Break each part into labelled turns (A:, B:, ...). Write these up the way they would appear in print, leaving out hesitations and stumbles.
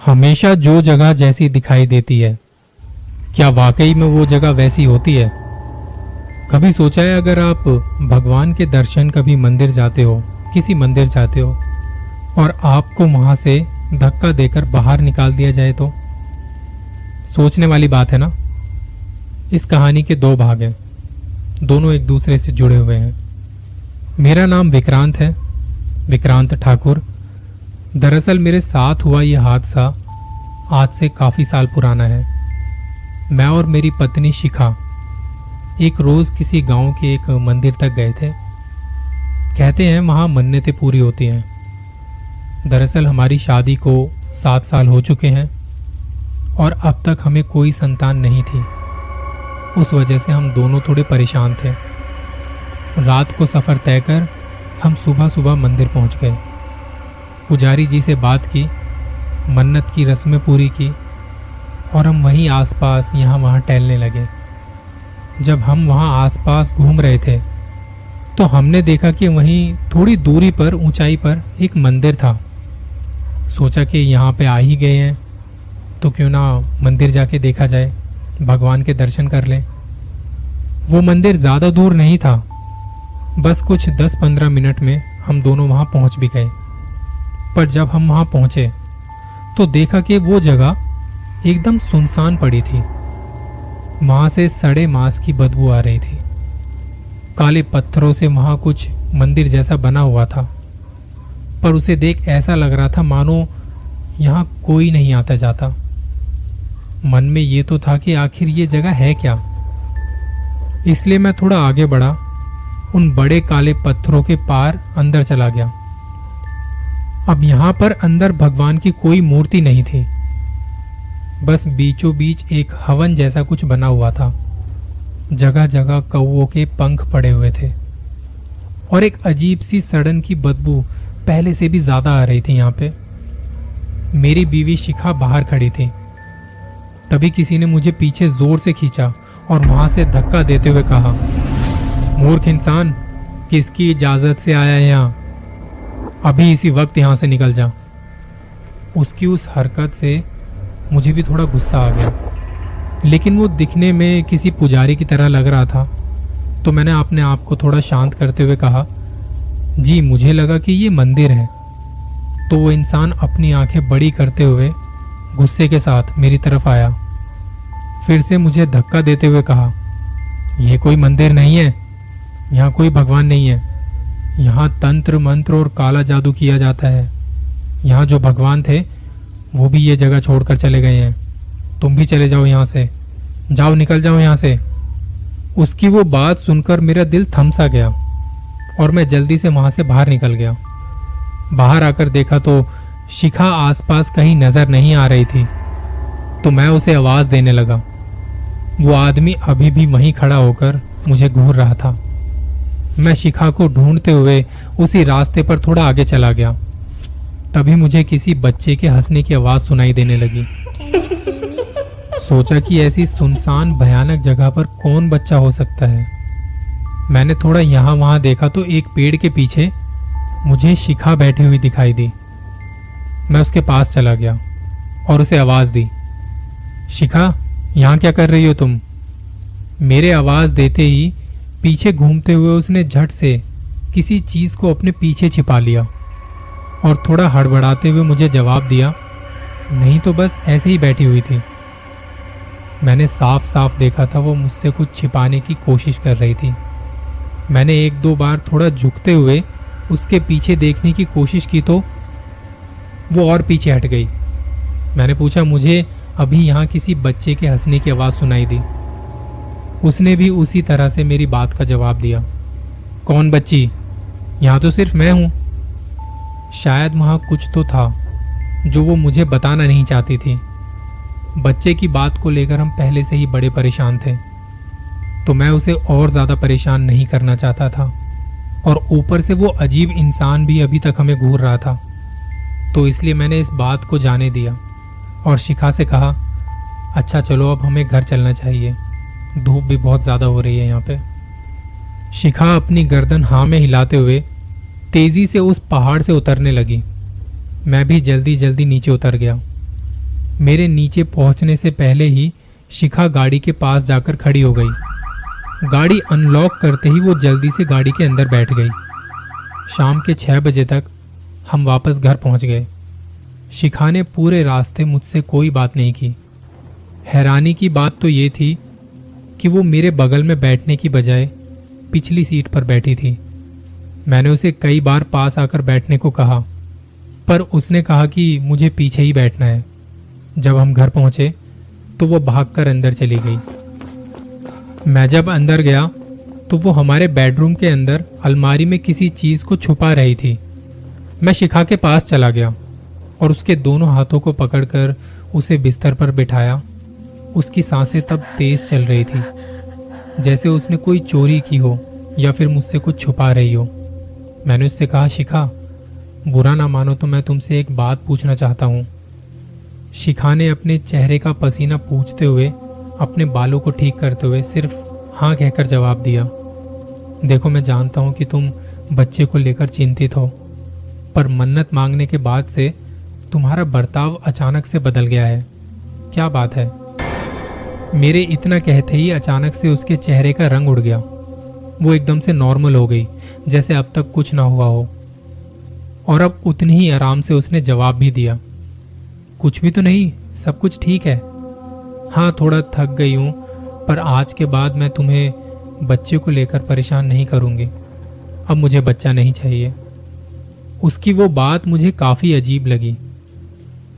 A: हमेशा जो जगह जैसी दिखाई देती है, क्या वाकई में वो जगह वैसी होती है? कभी सोचा है अगर आप भगवान के दर्शन कभी मंदिर जाते हो, किसी मंदिर जाते हो और आपको वहां से धक्का देकर बाहर निकाल दिया जाए तो? सोचने वाली बात है ना। इस कहानी के दो भाग हैं, दोनों एक दूसरे से जुड़े हुए हैं। मेरा नाम विक्रांत है, विक्रांत ठाकुर। दरअसल मेरे साथ हुआ यह हादसा आज से काफी साल पुराना है। मैं और मेरी पत्नी शिखा एक रोज किसी गांव के एक मंदिर तक गए थे। कहते हैं वहां मन्नतें पूरी होती हैं। दरअसल हमारी शादी को 7 साल हो चुके हैं और अब तक हमें कोई संतान नहीं थी। उस वजह से हम दोनों थोड़े परेशान थे। रात को सफर तय कर हम सुबह सुबह मंदिर पहुंच गए। पुजारी जी से बात की, मन्नत की रस्में पूरी की और हम वहीं आसपास यहाँ वहाँ टहलने लगे। जब हम वहाँ आसपास घूम रहे थे तो हमने देखा कि वहीं थोड़ी दूरी पर ऊंचाई पर एक मंदिर था। सोचा कि यहाँ पे आ ही गए हैं तो क्यों ना मंदिर जाके देखा जाए, भगवान के दर्शन कर लें। वो मंदिर ज़्यादा दूर नहीं था, बस कुछ 10-15 मिनट में हम दोनों वहाँ पहुँच भी गए। पर जब हम वहाँ पहुँचे तो देखा कि वो जगह एकदम सुनसान पड़ी थी। वहाँ से सड़े मांस की बदबू आ रही थी। काले पत्थरों से वहाँ कुछ मंदिर जैसा बना हुआ था, पर उसे देख ऐसा लग रहा था मानो यहाँ कोई नहीं आता जाता। मन में ये तो था कि आखिर ये जगह है क्या। इसलिए मैं थोड़ा आगे बढ़ा, उन बड़े काले पत्थरों के पार अंदर चला गया। अब यहाँ पर अंदर भगवान की कोई मूर्ति नहीं थी, बस बीचों बीच एक हवन जैसा कुछ बना हुआ था। जगह जगह कौओं के पंख पड़े हुए थे और एक अजीब सी सड़न की बदबू पहले से भी ज्यादा आ रही थी यहाँ पे। मेरी बीवी शिखा बाहर खड़ी थी। तभी किसी ने मुझे पीछे जोर से खींचा और वहां से धक्का देते हुए कहा, मूर्ख इंसान, किसकी इजाजत से आया है यहाँ? अभी इसी वक्त यहाँ से निकल जा। उसकी उस हरकत से मुझे भी थोड़ा गुस्सा आ गया, लेकिन वो दिखने में किसी पुजारी की तरह लग रहा था तो मैंने अपने आप को थोड़ा शांत करते हुए कहा, जी मुझे लगा कि ये मंदिर है। तो वो इंसान अपनी आंखें बड़ी करते हुए गुस्से के साथ मेरी तरफ आया। फिर से मुझे धक्का देते हुए कहा, यह कोई मंदिर नहीं है, यहाँ कोई भगवान नहीं है। यहाँ तंत्र मंत्र और काला जादू किया जाता है। यहाँ जो भगवान थे वो भी ये जगह छोड़कर चले गए हैं। तुम भी चले जाओ यहाँ से, जाओ, निकल जाओ यहाँ से। उसकी वो बात सुनकर मेरा दिल थम सा गया और मैं जल्दी से वहां से बाहर निकल गया। बाहर आकर देखा तो शिखा आसपास कहीं नजर नहीं आ रही थी, तो मैं उसे आवाज देने लगा। वो आदमी अभी भी वहीं खड़ा होकर मुझे घूर रहा था। मैं शिखा को ढूंढते हुए उसी रास्ते पर थोड़ा आगे चला गया। तभी मुझे किसी बच्चे के हंसने की आवाज सुनाई देने लगी। सोचा कि ऐसी सुनसान भयानक जगह पर कौन बच्चा हो सकता है। मैंने थोड़ा यहाँ वहां देखा तो एक पेड़ के पीछे मुझे शिखा बैठी हुई दिखाई दी। मैं उसके पास चला गया और उसे आवाज दी, शिखा, यहाँ क्या कर रही हो तुम? मेरे आवाज देते ही पीछे घूमते हुए उसने झट से किसी चीज को अपने पीछे छिपा लिया और थोड़ा हड़बड़ाते हुए मुझे जवाब दिया, नहीं तो बस ऐसे ही बैठी हुई थी। मैंने साफ साफ देखा था वो मुझसे कुछ छिपाने की कोशिश कर रही थी। मैंने 1-2 बार थोड़ा झुकते हुए उसके पीछे देखने की कोशिश की तो वो और पीछे हट गई। मैंने पूछा, मुझे अभी यहाँ किसी बच्चे के हंसने की आवाज सुनाई दी। उसने भी उसी तरह से मेरी बात का जवाब दिया, कौन बच्ची? यहाँ तो सिर्फ मैं हूं। शायद वहां कुछ तो था जो वो मुझे बताना नहीं चाहती थी। बच्चे की बात को लेकर हम पहले से ही बड़े परेशान थे, तो मैं उसे और ज्यादा परेशान नहीं करना चाहता था। और ऊपर से वो अजीब इंसान भी अभी तक हमें घूर रहा था, तो इसलिए मैंने इस बात को जाने दिया और शिखा से कहा, अच्छा चलो अब हमें घर चलना चाहिए, धूप भी बहुत ज्यादा हो रही है यहाँ पे। शिखा अपनी गर्दन हाँ में हिलाते हुए तेजी से उस पहाड़ से उतरने लगी। मैं भी जल्दी जल्दी नीचे उतर गया। मेरे नीचे पहुंचने से पहले ही शिखा गाड़ी के पास जाकर खड़ी हो गई। गाड़ी अनलॉक करते ही वो जल्दी से गाड़ी के अंदर बैठ गई। शाम के 6 बजे तक हम वापस घर पहुंच गए। शिखा ने पूरे रास्ते मुझसे कोई बात नहीं की। हैरानी की बात तो ये थी कि वो मेरे बगल में बैठने की बजाय पिछली सीट पर बैठी थी। मैंने उसे कई बार पास आकर बैठने को कहा, पर उसने कहा कि मुझे पीछे ही बैठना है। जब हम घर पहुंचे तो वो भागकर अंदर चली गई। मैं जब अंदर गया तो वो हमारे बेडरूम के अंदर अलमारी में किसी चीज को छुपा रही थी। मैं शिखा के पास चला गया और उसके दोनों हाथों को पकड़कर उसे बिस्तर पर बिठाया। उसकी सांसें तब तेज चल रही थी, जैसे उसने कोई चोरी की हो या फिर मुझसे कुछ छुपा रही हो। मैंने उससे कहा, शिखा, बुरा ना मानो तो मैं तुमसे एक बात पूछना चाहता हूँ। शिखा ने अपने चेहरे का पसीना पूछते हुए, अपने बालों को ठीक करते हुए सिर्फ हाँ कहकर जवाब दिया। देखो, मैं जानता हूँ कि तुम बच्चे को लेकर चिंतित हो, पर मन्नत मांगने के बाद से तुम्हारा बर्ताव अचानक से बदल गया है। क्या बात है? मेरे इतना कहते ही अचानक से उसके चेहरे का रंग उड़ गया। वो एकदम से नॉर्मल हो गई, जैसे अब तक कुछ ना हुआ हो। और अब उतनी ही आराम से उसने जवाब भी दिया, कुछ भी तो नहीं, सब कुछ ठीक है। हाँ, थोड़ा थक गई हूँ, पर आज के बाद मैं तुम्हें बच्चे को लेकर परेशान नहीं करूँगी। अब मुझे बच्चा नहीं चाहिए। उसकी वो बात मुझे काफ़ी अजीब लगी।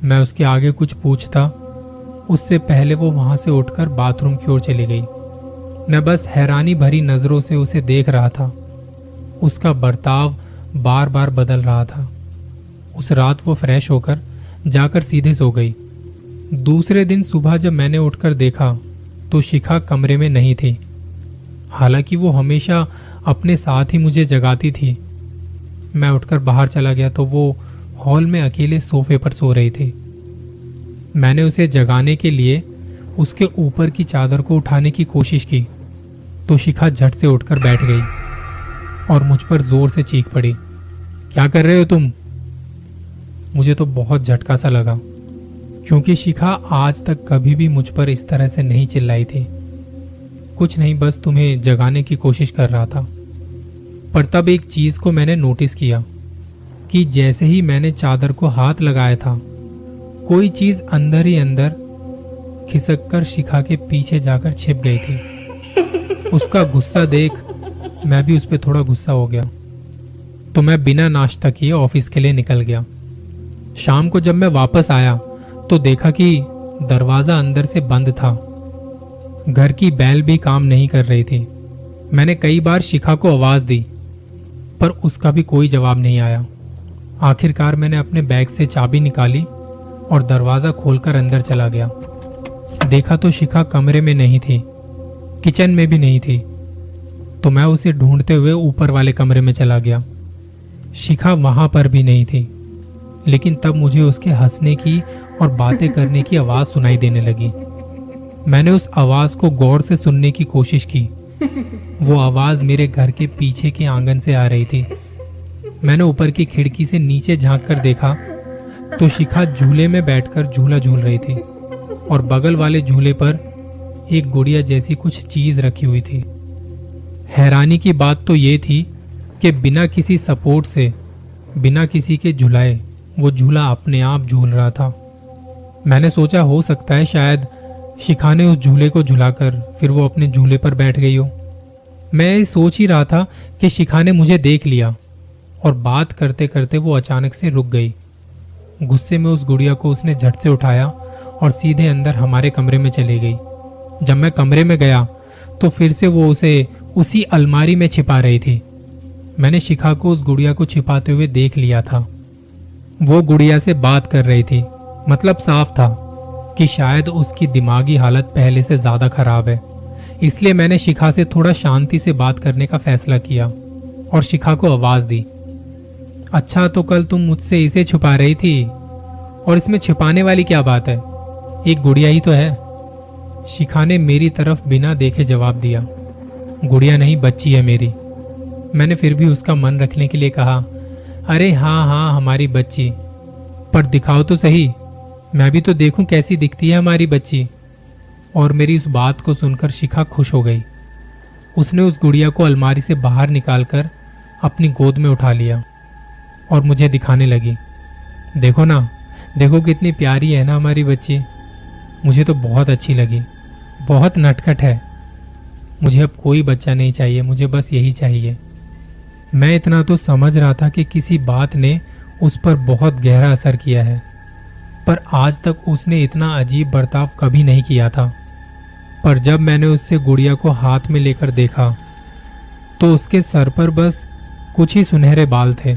A: मैं उसके आगे कुछ पूछता उससे पहले वो वहाँ से उठकर बाथरूम की ओर चली गई। मैं बस हैरानी भरी नज़रों से उसे देख रहा था। उसका बर्ताव बार बार बदल रहा था। उस रात वो फ्रेश होकर जाकर सीधे सो गई। दूसरे दिन सुबह जब मैंने उठकर देखा तो शिखा कमरे में नहीं थी। हालांकि वो हमेशा अपने साथ ही मुझे जगाती थी। मैं उठकर बाहर चला गया तो वो हॉल में अकेले सोफे पर सो रही थी। मैंने उसे जगाने के लिए उसके ऊपर की चादर को उठाने की कोशिश की तो शिखा झट से उठकर बैठ गई और मुझ पर जोर से चीख पड़ी, क्या कर रहे हो तुम? मुझे तो बहुत झटका सा लगा, क्योंकि शिखा आज तक कभी भी मुझ पर इस तरह से नहीं चिल्लाई थी। कुछ नहीं, बस तुम्हें जगाने की कोशिश कर रहा था। पर तब एक चीज को मैंने नोटिस किया कि जैसे ही मैंने चादर को हाथ लगाया था, कोई चीज अंदर ही अंदर खिसक शिखा के पीछे जाकर छिप गई थी। उसका गुस्सा देख मैं भी उस पर थोड़ा गुस्सा हो गया, तो मैं बिना नाश्ता किए ऑफिस के लिए निकल गया। शाम को जब मैं वापस आया तो देखा कि दरवाजा अंदर से बंद था। घर की बैल भी काम नहीं कर रही थी। मैंने कई बार शिखा को आवाज दी, पर उसका भी कोई जवाब नहीं आया। आखिरकार मैंने अपने बैग से चाबी निकाली और दरवाजा खोलकर अंदर चला गया। देखा तो शिखा कमरे में नहीं थी, किचन में भी नहीं थी। तो मैं उसे ढूंढते हुए ऊपर वाले कमरे में चला गया। शिखा वहां पर भी नहीं थी, लेकिन तब मुझे उसके हंसने की और बातें करने की आवाज सुनाई देने लगी। मैंने उस आवाज को गौर से सुनने की कोशिश की। वो आवाज मेरे घर के पीछे के आंगन से आ रही थी। मैंने ऊपर की खिड़की से नीचे झांक कर देखा तो शिखा झूले में बैठकर झूला झूल रही थी और बगल वाले झूले पर एक गुड़िया जैसी कुछ चीज रखी हुई थी। हैरानी की बात तो ये थी कि बिना किसी सपोर्ट से, बिना किसी के झुलाए, वो झूला अपने आप झूल रहा था। मैंने सोचा हो सकता है शायद शिखा ने उस झूले को झुलाकर फिर वो अपने झूले पर बैठ गई हो। मैं सोच ही रहा था कि शिखा ने मुझे देख लिया और बात करते करते वो अचानक से रुक गई। गुस्से में उस गुड़िया को उसने झट से उठाया और सीधे अंदर हमारे कमरे में चली गई। जब मैं कमरे में गया तो फिर से वो उसे उसी अलमारी में छिपा रही थी। मैंने शिखा को उस गुड़िया को छिपाते हुए देख लिया था। वो गुड़िया से बात कर रही थी। मतलब साफ था कि शायद उसकी दिमागी हालत पहले से ज्यादा खराब है। इसलिए मैंने शिखा से थोड़ा शांति से बात करने का फैसला किया और शिखा को आवाज दी, अच्छा तो कल तुम मुझसे इसे छुपा रही थी, और इसमें छिपाने वाली क्या बात है, एक गुड़िया ही तो है। शिखा ने मेरी तरफ बिना देखे जवाब दिया, गुड़िया नहीं, बच्ची है मेरी। मैंने फिर भी उसका मन रखने के लिए कहा, अरे हाँ हाँ, हमारी बच्ची, पर दिखाओ तो सही। मैं भी तो देखूं कैसी दिखती है हमारी बच्ची। और मेरी इस बात को सुनकर शिखा खुश हो गई। उसने उस गुड़िया को अलमारी से बाहर निकालकर अपनी गोद में उठा लिया और मुझे दिखाने लगी। देखो ना, देखो कितनी प्यारी है ना हमारी बच्ची। मुझे तो बहुत अच्छी लगी, बहुत नटखट है। मुझे अब कोई बच्चा नहीं चाहिए, मुझे बस यही चाहिए। मैं इतना तो समझ रहा था कि किसी बात ने उस पर बहुत गहरा असर किया है, पर आज तक उसने इतना अजीब बर्ताव कभी नहीं किया था। पर जब मैंने उससे गुड़िया को हाथ में लेकर देखा तो उसके सर पर बस कुछ ही सुनहरे बाल थे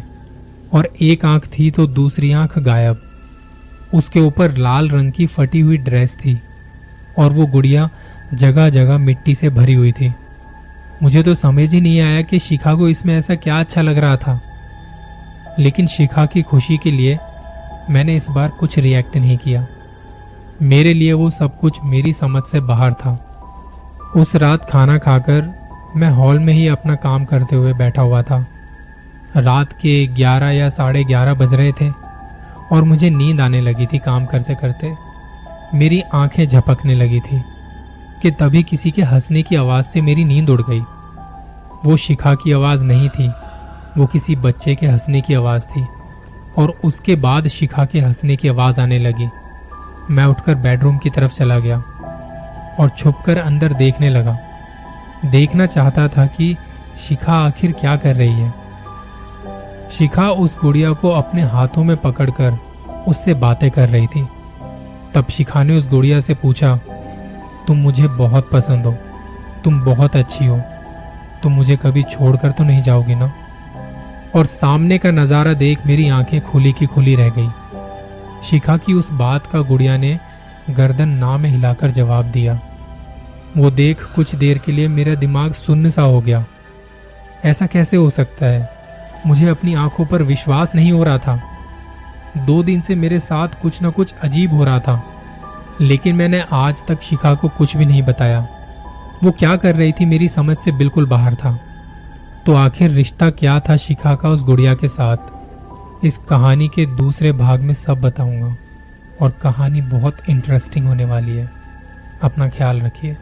A: और एक आंख थी तो दूसरी आंख गायब। उसके ऊपर लाल रंग की फटी हुई ड्रेस थी और वो गुड़िया जगह जगह मिट्टी से भरी हुई थी। मुझे तो समझ ही नहीं आया कि शिखा को इसमें ऐसा क्या अच्छा लग रहा था, लेकिन शिखा की खुशी के लिए मैंने इस बार कुछ रिएक्ट नहीं किया। मेरे लिए वो सब कुछ मेरी समझ से बाहर था। उस रात खाना खाकर मैं हॉल में ही अपना काम करते हुए बैठा हुआ था। रात के 11 या 11:30 बज रहे थे और मुझे नींद आने लगी थी। काम करते करते मेरी आंखें झपकने लगी थी कि तभी किसी के हंसने की आवाज़ से मेरी नींद उड़ गई। वो शिखा की आवाज़ नहीं थी, वो किसी बच्चे के हंसने की आवाज़ थी और उसके बाद शिखा के हंसने की आवाज़ आने लगी। मैं उठकर बेडरूम की तरफ चला गया और छुपकर अंदर देखने लगा। देखना चाहता था कि शिखा आखिर क्या कर रही है। शिखा उस गुड़िया को अपने हाथों में पकड़कर उससे बातें कर रही थी। तब शिखा ने उस गुड़िया से पूछा, तुम मुझे बहुत पसंद हो, तुम बहुत अच्छी हो, तुम मुझे कभी छोड़कर तो नहीं जाओगी ना? और सामने का नज़ारा देख मेरी आंखें खुली की खुली रह गई। शिखा की उस बात का गुड़िया ने गर्दन ना में हिलाकर जवाब दिया। वो देख कुछ देर के लिए मेरा दिमाग सुन्न सा हो गया। ऐसा कैसे हो सकता है? मुझे अपनी आंखों पर विश्वास नहीं हो रहा था। 2 दिन से मेरे साथ कुछ ना कुछ अजीब हो रहा था, लेकिन मैंने आज तक शिखा को कुछ भी नहीं बताया। वो क्या कर रही थी मेरी समझ से बिल्कुल बाहर था। तो आखिर रिश्ता क्या था शिखा का उस गुड़िया के साथ? इस कहानी के दूसरे भाग में सब बताऊंगा और कहानी बहुत इंटरेस्टिंग होने वाली है। अपना ख्याल रखिए।